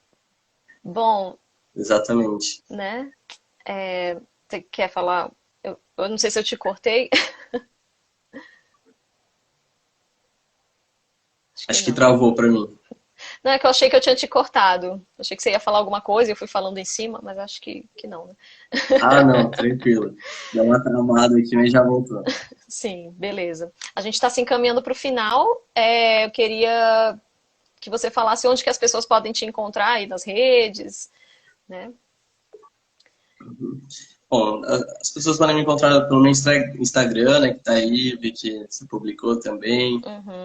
Bom, Exatamente. né? Você quer falar? Eu não sei se eu te cortei. Acho que travou para mim. Não, é que eu achei que eu tinha te cortado. Eu achei que você ia falar alguma coisa e eu fui falando em cima, mas acho que não, né? Ah, não, tranquilo. Deu uma travada aqui, mas já voltou. Sim, beleza. A gente está se encaminhando para o final. Eu queria que você falasse onde que as pessoas podem te encontrar aí nas redes, né? Bom, as pessoas podem me encontrar pelo meu Instagram, né, que tá aí, vi que você publicou também.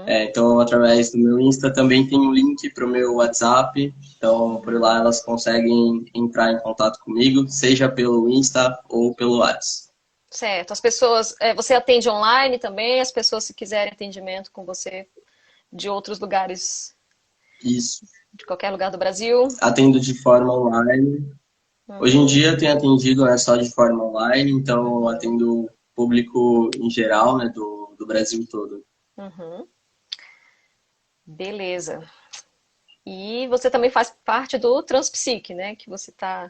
Então, através do meu Insta também tem um link para o meu WhatsApp. Então, por lá elas conseguem entrar em contato comigo, seja pelo Insta ou pelo WhatsApp. Certo. As pessoas, você atende online também? As pessoas, se quiserem atendimento com você de outros lugares, Isso. de qualquer lugar do Brasil? Atendo de forma online. Hoje em dia tenho atendido só de forma online, então atendo público em geral, né, do Brasil todo. Beleza. E você também faz parte do Transpsique, né? Que você tá.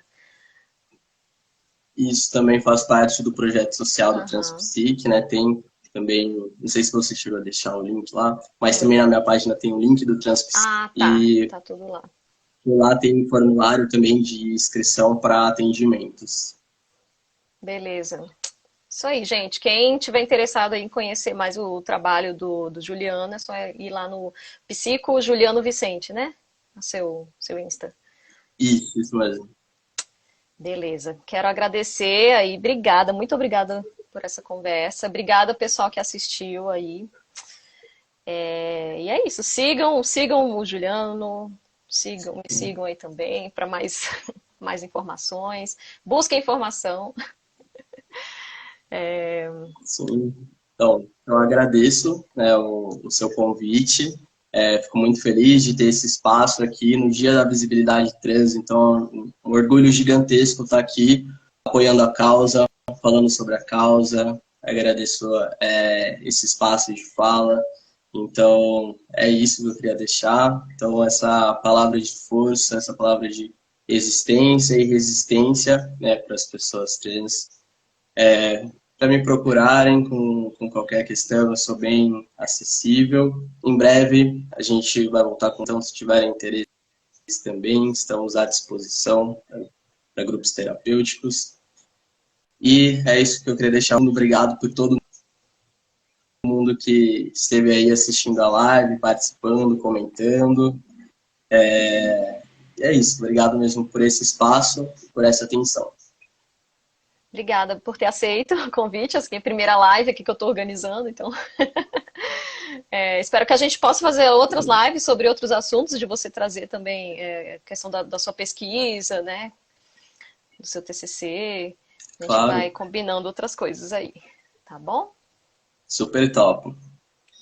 Isso também faz parte do projeto social do Transpsique, né? Tem também, não sei se você chegou a deixar o link lá, mas também na minha página tem o link do Transpsique. Ah, tá. E Tá tudo lá. lá tem formulário também de inscrição para atendimentos. Beleza. Isso aí, gente. Quem tiver interessado em conhecer mais o trabalho do Juliano, é só ir lá no Psico Juliano Vicente, né? No seu Insta. Isso mesmo. Beleza. Quero agradecer aí. Obrigada, muito obrigada por essa conversa. Obrigada, pessoal que assistiu aí. E é isso. Sigam o Juliano. Me sigam aí também para mais informações. Busquem informação. Sim. Então, eu agradeço, né, o seu convite. Fico muito feliz de ter esse espaço aqui no Dia da Visibilidade Trans. Então, um orgulho gigantesco estar aqui apoiando a causa, falando sobre a causa. Agradeço esse espaço de fala. Então, é isso que eu queria deixar. Então, essa palavra de força, essa palavra de existência e resistência, né, para as pessoas trans. para me procurarem com qualquer questão, eu sou bem acessível. Em breve a gente vai voltar com, então, se tiverem interesse também, estamos à disposição para grupos terapêuticos. E é isso que eu queria deixar. Muito obrigado por todo mundo que esteve aí assistindo a live, participando, comentando. E é isso. Obrigado mesmo por esse espaço e por essa atenção. Obrigada por ter aceito o convite. Essa é a primeira live aqui que eu estou organizando, então. Espero que a gente possa fazer outras lives sobre outros assuntos, de você trazer também a questão da sua pesquisa, né? Do seu TCC. A gente vai Claro, combinando outras coisas aí, tá bom? super top.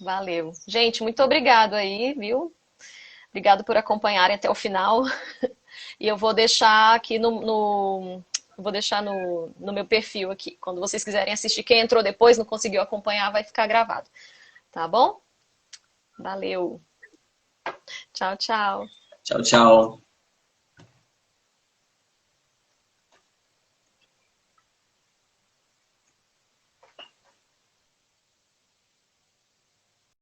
Valeu. Gente, muito obrigado aí, viu? Obrigado por acompanharem até o final. E eu vou deixar aqui vou deixar no meu perfil aqui. Quando vocês quiserem assistir, quem entrou depois, não conseguiu acompanhar, vai ficar gravado. Tá bom? Valeu. Tchau, tchau. Tchau, tchau.